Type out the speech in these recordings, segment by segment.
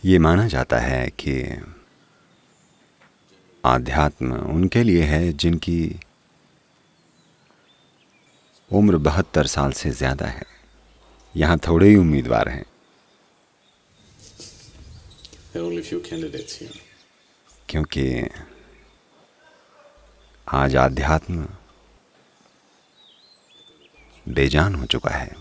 ये माना जाता है कि आध्यात्म उनके लिए है जिनकी उम्र 72 साल से ज़्यादा है। यहाँ थोड़े ही उम्मीदवार हैं। क्योंकि आज आध्यात्म बेजान हो चुका है।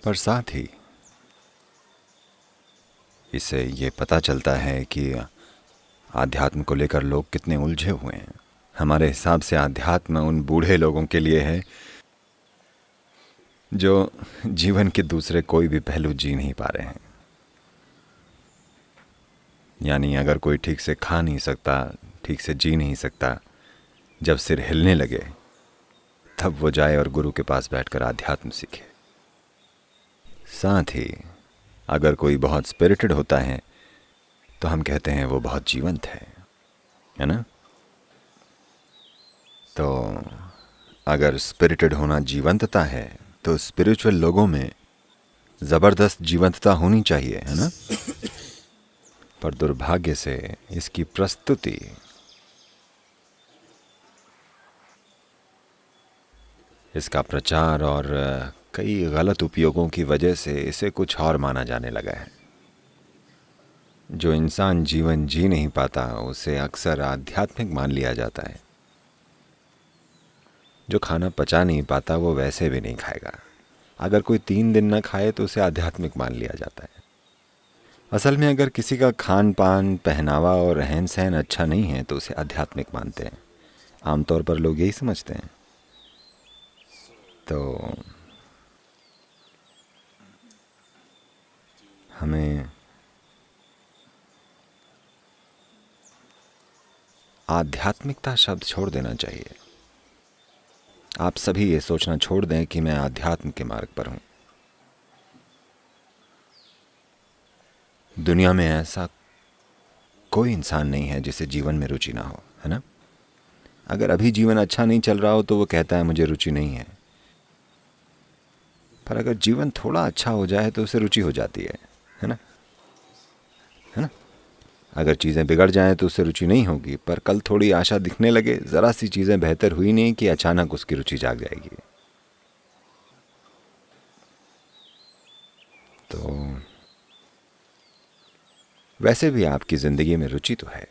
पर साथ ही इससे ये पता चलता है कि आध्यात्म को लेकर लोग कितने उलझे हुए हैं। हमारे हिसाब से आध्यात्म उन बूढ़े लोगों के लिए है जो जीवन के दूसरे कोई भी पहलू जी नहीं पा रहे हैं। यानी अगर कोई ठीक से खा नहीं सकता, ठीक से जी नहीं सकता, जब सिर हिलने लगे तब वो जाए और गुरु के पास बैठकर आध्यात्म सीखे। साथ ही अगर कोई बहुत स्पिरिटेड होता है तो हम कहते हैं वो बहुत जीवंत है ना? तो अगर स्पिरिटेड होना जीवंतता है तो स्पिरिचुअल लोगों में ज़बरदस्त जीवंतता होनी चाहिए, है ना? पर दुर्भाग्य से इसकी प्रस्तुति इसका प्रचार और कई गलत उपयोगों की वजह से इसे कुछ और माना जाने लगा है। जो इंसान जीवन जी नहीं पाता उसे अक्सर आध्यात्मिक मान लिया जाता है। जो खाना पचा नहीं पाता वो वैसे भी नहीं खाएगा। अगर कोई 3 दिन न खाए तो उसे आध्यात्मिक मान लिया जाता है। असल में अगर किसी का खान पान, पहनावा और रहन सहन अच्छा नहीं है तो उसे आध्यात्मिक मानते हैं। आमतौर पर लोग यही समझते हैं। तो हमें आध्यात्मिकता शब्द छोड़ देना चाहिए। आप सभी ये सोचना छोड़ दें कि मैं आध्यात्म के मार्ग पर हूं। दुनिया में ऐसा कोई इंसान नहीं है जिसे जीवन में रुचि ना हो, है ना? अगर अभी जीवन अच्छा नहीं चल रहा हो तो वो कहता है मुझे रुचि नहीं है। पर अगर जीवन थोड़ा अच्छा हो जाए तो उसे रुचि हो जाती है ना? है ना? अगर चीज़ें बिगड़ जाएं तो उससे रुचि नहीं होगी, पर कल थोड़ी आशा दिखने लगे, ज़रा सी चीज़ें बेहतर हुई नहीं कि अचानक उसकी रुचि जाग जाएगी। तो वैसे भी आपकी ज़िंदगी में रुचि तो है,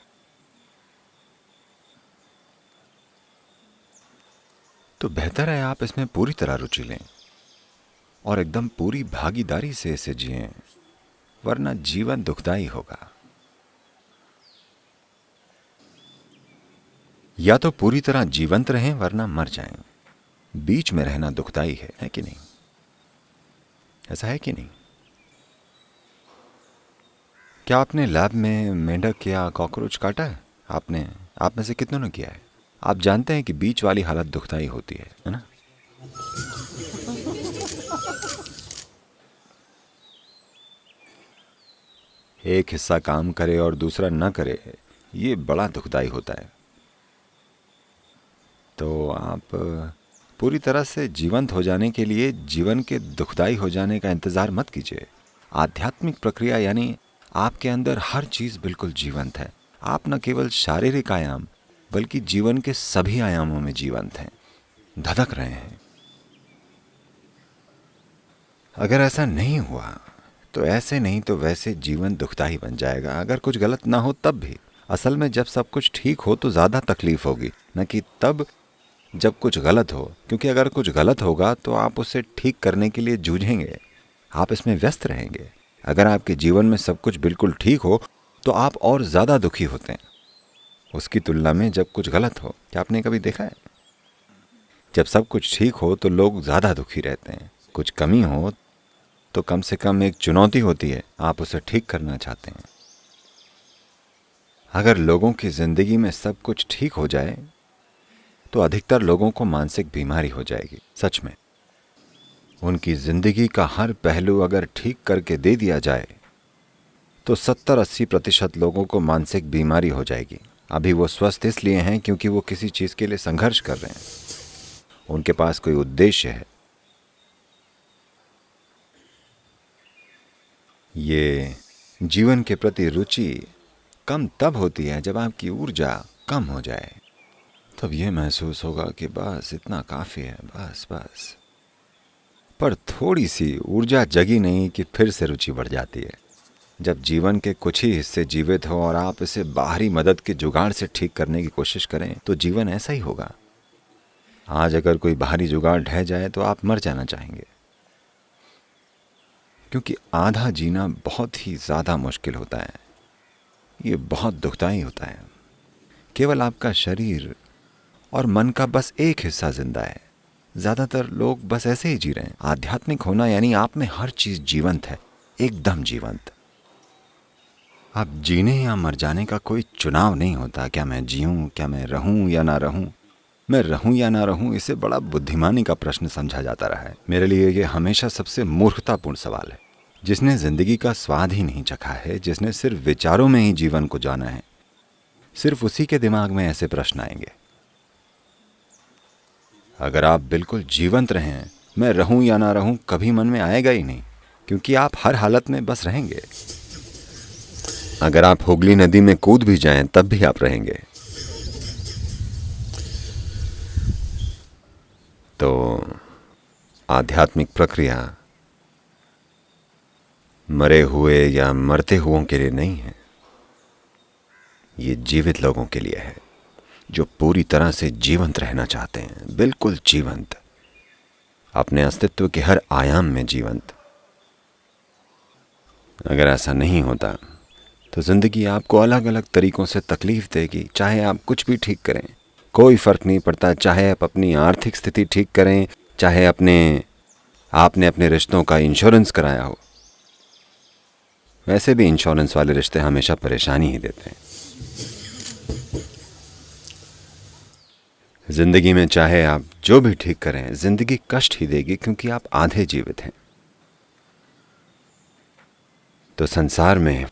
तो बेहतर है आप इसमें पूरी तरह रुचि लें और एकदम पूरी भागीदारी से इसे जिएं, वरना जीवन दुखदाई होगा। या तो पूरी तरह जीवंत रहें वरना मर जाएं। बीच में रहना दुखदाई है कि नहीं? ऐसा है कि नहीं? क्या आपने लैब में मेंढक या कॉकरोच काटा है? आप में से कितनों ने किया है? आप जानते हैं कि बीच वाली हालत दुखदाई होती है ना? एक हिस्सा काम करे और दूसरा न करे, ये बड़ा दुखदाई होता है। तो आप पूरी तरह से जीवंत हो जाने के लिए जीवन के दुखदाई हो जाने का इंतज़ार मत कीजिए। आध्यात्मिक प्रक्रिया यानी आपके अंदर हर चीज़ बिल्कुल जीवंत है। आप न केवल शारीरिक आयाम बल्कि जीवन के सभी आयामों में जीवंत हैं, धधक रहे हैं। अगर ऐसा नहीं हुआ तो ऐसे नहीं तो वैसे जीवन दुखदाई बन जाएगा। अगर कुछ गलत ना हो तब भी। असल में जब सब कुछ ठीक हो तो ज़्यादा तकलीफ होगी, न कि तब जब कुछ गलत हो। क्योंकि अगर कुछ गलत होगा तो आप उसे ठीक करने के लिए जूझेंगे, आप इसमें व्यस्त रहेंगे। अगर आपके जीवन में सब कुछ बिल्कुल ठीक हो तो आप और ज़्यादा दुखी होते हैं उसकी तुलना में जब कुछ गलत हो। क्या आपने कभी देखा है? जब सब कुछ ठीक हो तो लोग ज़्यादा दुखी रहते हैं। कुछ कमी हो तो कम से कम एक चुनौती होती है, आप उसे ठीक करना चाहते हैं। अगर लोगों की ज़िंदगी में सब कुछ ठीक हो जाए तो अधिकतर लोगों को मानसिक बीमारी हो जाएगी। सच में उनकी ज़िंदगी का हर पहलू अगर ठीक करके दे दिया जाए तो 70-80% लोगों को मानसिक बीमारी हो जाएगी। अभी वो स्वस्थ इसलिए हैं क्योंकि वो किसी चीज़ के लिए संघर्ष कर रहे हैं, उनके पास कोई उद्देश्य है, ये जीवन के प्रति रुचि कम तब होती है जब आपकी ऊर्जा कम हो जाए। तब ये महसूस होगा कि बस इतना काफ़ी है, बस बस। पर थोड़ी सी ऊर्जा जगी नहीं कि फिर से रुचि बढ़ जाती है। जब जीवन के कुछ ही हिस्से जीवित हो और आप इसे बाहरी मदद के जुगाड़ से ठीक करने की कोशिश करें तो जीवन ऐसा ही होगा। आज अगर कोई बाहरी जुगाड़ ढह जाए तो आप मर जाना चाहेंगे, क्योंकि आधा जीना बहुत ही ज़्यादा मुश्किल होता है। ये बहुत दुखदाई होता है। केवल आपका शरीर और मन का बस एक हिस्सा जिंदा है। ज़्यादातर लोग बस ऐसे ही जी रहे हैं। आध्यात्मिक होना यानी आप में हर चीज़ जीवंत है, एकदम जीवंत। आप जीने या मर जाने का कोई चुनाव नहीं होता। क्या मैं जीऊँ, क्या मैं रहूँ या ना रहूँ, मैं रहूँ या ना रहूँ, इसे बड़ा बुद्धिमानी का प्रश्न समझा जाता रहा है। मेरे लिए ये हमेशा सबसे मूर्खतापूर्ण सवाल है। जिसने जिंदगी का स्वाद ही नहीं चखा है, जिसने सिर्फ विचारों में ही जीवन को जाना है, सिर्फ उसी के दिमाग में ऐसे प्रश्न आएंगे। अगर आप बिल्कुल जीवंत रहें, मैं रहूं या ना रहूं कभी मन में आएगा ही नहीं, क्योंकि आप हर हालत में बस रहेंगे। अगर आप हुगली नदी में कूद भी जाएं तब भी आप रहेंगे। तो आध्यात्मिक प्रक्रिया मरे हुए या मरते हुओं के लिए नहीं है, ये जीवित लोगों के लिए है, जो पूरी तरह से जीवंत रहना चाहते हैं, बिल्कुल जीवंत, अपने अस्तित्व के हर आयाम में जीवंत। अगर ऐसा नहीं होता तो जिंदगी आपको अलग अलग तरीकों से तकलीफ देगी। चाहे आप कुछ भी ठीक करें, कोई फर्क नहीं पड़ता। चाहे आप अपनी आर्थिक स्थिति ठीक करें, चाहे आपने अपने रिश्तों का इंश्योरेंस कराया हो, वैसे भी इंश्योरेंस वाले रिश्ते हमेशा परेशानी ही देते हैं। जिंदगी में चाहे आप जो भी ठीक करें, जिंदगी कष्ट ही देगी, क्योंकि आप आधे जीवित हैं। तो संसार में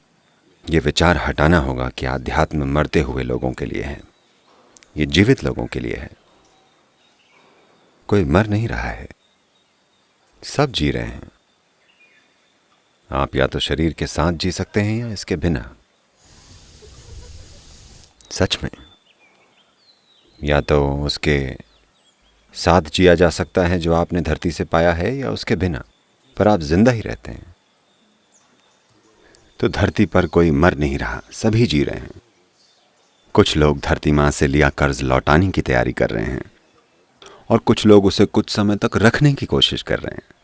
ये विचार हटाना होगा कि आध्यात्म मरते हुए लोगों के लिए है, ये जीवित लोगों के लिए है। कोई मर नहीं रहा है, सब जी रहे हैं। आप या तो शरीर के साथ जी सकते हैं या इसके बिना। सच में, या तो उसके साथ जिया जा सकता है जो आपने धरती से पाया है, या उसके बिना, पर आप जिंदा ही रहते हैं। तो धरती पर कोई मर नहीं रहा, सभी जी रहे हैं। कुछ लोग धरती माँ से लिया कर्ज लौटाने की तैयारी कर रहे हैं, और कुछ लोग उसे कुछ समय तक रखने की कोशिश कर रहे हैं।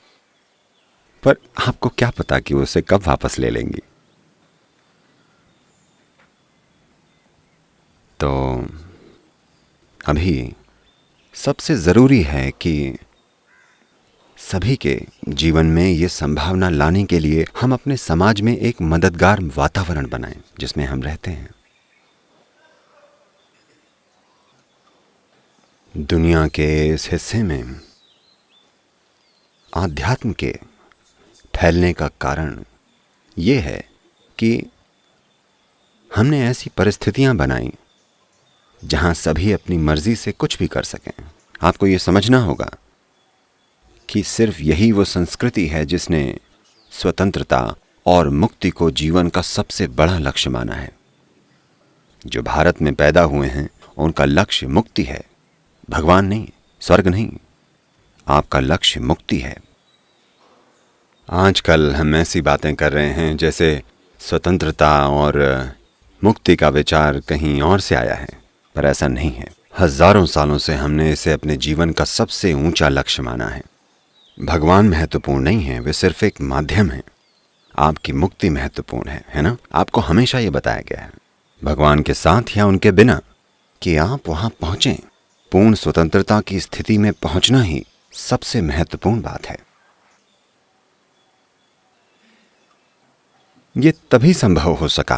पर आपको क्या पता कि वो उसे कब वापस ले लेंगी। तो अभी सबसे ज़रूरी है कि सभी के जीवन में ये संभावना लाने के लिए हम अपने समाज में एक मददगार वातावरण बनाएं जिसमें हम रहते हैं। दुनिया के इस हिस्से में आध्यात्म के फैलने का कारण ये है कि हमने ऐसी परिस्थितियां बनाई जहां सभी अपनी मर्जी से कुछ भी कर सकें। आपको ये समझना होगा कि सिर्फ यही वो संस्कृति है जिसने स्वतंत्रता और मुक्ति को जीवन का सबसे बड़ा लक्ष्य माना है। जो भारत में पैदा हुए हैं उनका लक्ष्य मुक्ति है, भगवान नहीं, स्वर्ग नहीं। आपका लक्ष्य मुक्ति है। आजकल हम ऐसी बातें कर रहे हैं जैसे स्वतंत्रता और मुक्ति का विचार कहीं और से आया है, पर ऐसा नहीं है। हजारों सालों से हमने इसे अपने जीवन का सबसे ऊंचा लक्ष्य माना है। भगवान महत्वपूर्ण नहीं है, वे सिर्फ एक माध्यम है। आपकी मुक्ति महत्वपूर्ण है ना? आपको हमेशा ये बताया गया है, भगवान के साथ या उनके बिना, कि आप वहां पहुंचें। पूर्ण स्वतंत्रता की स्थिति में पहुंचना ही सबसे महत्वपूर्ण बात है। ये तभी संभव हो सका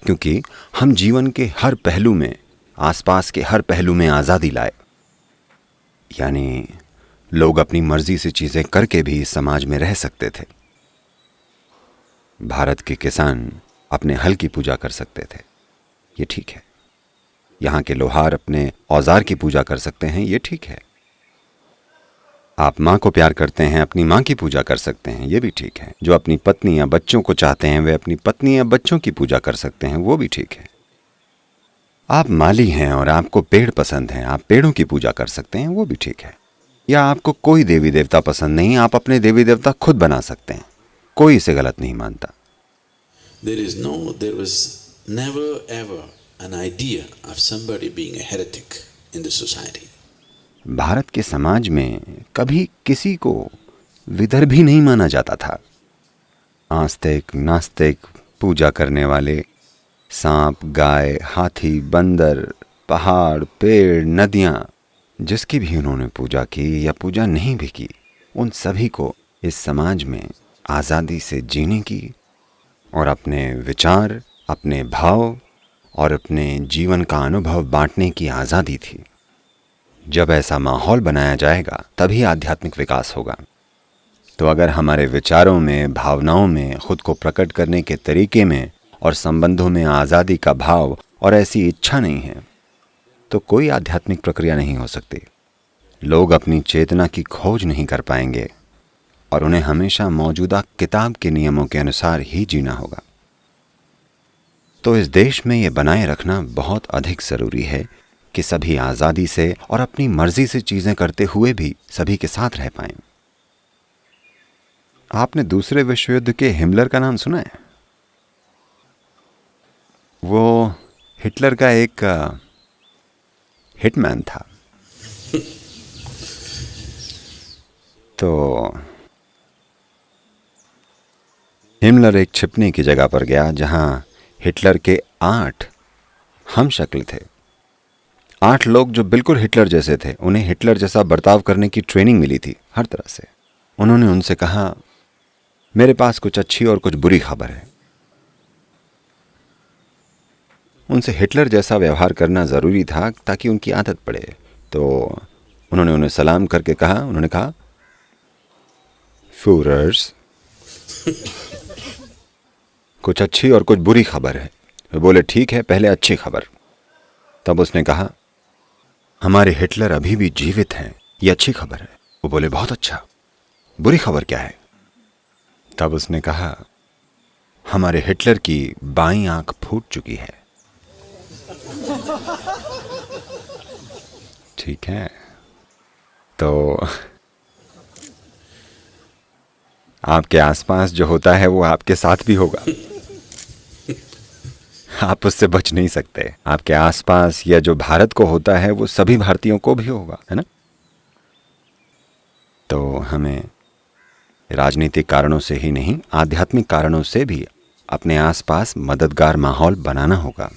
क्योंकि हम जीवन के हर पहलू में, आसपास के हर पहलू में आज़ादी लाए। यानी लोग अपनी मर्जी से चीज़ें करके भी इस समाज में रह सकते थे। भारत के किसान अपने हल की पूजा कर सकते थे, ये ठीक है। यहाँ के लोहार अपने औजार की पूजा कर सकते हैं, ये ठीक है। आप माँ को प्यार करते हैं, अपनी माँ की पूजा कर सकते हैं, ये भी ठीक है। जो अपनी पत्नी या बच्चों को चाहते हैं वे अपनी पत्नी या बच्चों की पूजा कर सकते हैं, वो भी ठीक है। आप माली हैं और आपको पेड़ पसंद हैं, आप पेड़ों की पूजा कर सकते हैं, वो भी ठीक है। या आपको कोई देवी देवता पसंद नहीं, आप अपने देवी देवता खुद बना सकते हैं, कोई इसे गलत नहीं मानता। There was never ever an idea of somebody being a heretic in the society. Bharat के समाज में कभी किसी को विदर्भी नहीं माना जाता था। आस्तिक, नास्तिक, पूजा करने वाले, सांप, गाय, हाथी, बंदर, पहाड़, पेड़, नदियाँ, जिसकी भी उन्होंने पूजा की या पूजा नहीं भी की, उन सभी को इस समाज में आज़ादी से जीने की और अपने विचार, अपने भाव और अपने जीवन का अनुभव बांटने की आज़ादी थी। जब ऐसा माहौल बनाया जाएगा तभी आध्यात्मिक विकास होगा। तो अगर हमारे विचारों में, भावनाओं में, खुद को प्रकट करने के तरीके में और संबंधों में आज़ादी का भाव और ऐसी इच्छा नहीं है, तो कोई आध्यात्मिक प्रक्रिया नहीं हो सकती। लोग अपनी चेतना की खोज नहीं कर पाएंगे और उन्हें हमेशा मौजूदा किताब के नियमों के अनुसार ही जीना होगा। तो इस देश में ये बनाए रखना बहुत अधिक ज़रूरी है कि सभी आज़ादी से और अपनी मर्जी से चीज़ें करते हुए भी सभी के साथ रह पाएं। आपने दूसरे विश्व युद्ध के हिमलर का नाम सुना है? वो हिटलर का एक हिटमैन था। तो हिमलर एक छिपने की जगह पर गया जहां हिटलर के 8 हम शक्ल थे। 8 लोग जो बिल्कुल हिटलर जैसे थे, उन्हें हिटलर जैसा बर्ताव करने की ट्रेनिंग मिली थी हर तरह से। उन्होंने उनसे कहा, मेरे पास कुछ अच्छी और कुछ बुरी खबर है। उनसे हिटलर जैसा व्यवहार करना ज़रूरी था ताकि उनकी आदत पड़े। तो उन्होंने उन्हें सलाम करके कहा, उन्होंने कहा, फ्यूरर्स, कुछ अच्छी और कुछ बुरी खबर है। वे बोले, ठीक है, पहले अच्छी खबर। तब उसने कहा, हमारे हिटलर अभी भी जीवित हैं, ये अच्छी खबर है। वो बोले, बहुत अच्छा, बुरी खबर क्या है? तब उसने कहा, हमारे हिटलर की बाईं आंख फूट चुकी है। ठीक है, तो आपके आसपास जो होता है वो आपके साथ भी होगा। आप उससे बच नहीं सकते। आपके आसपास या जो भारत को होता है वो सभी भारतीयों को भी होगा, है ना? तो हमें राजनीतिक कारणों से ही नहीं, आध्यात्मिक कारणों से भी अपने आसपास मददगार माहौल बनाना होगा।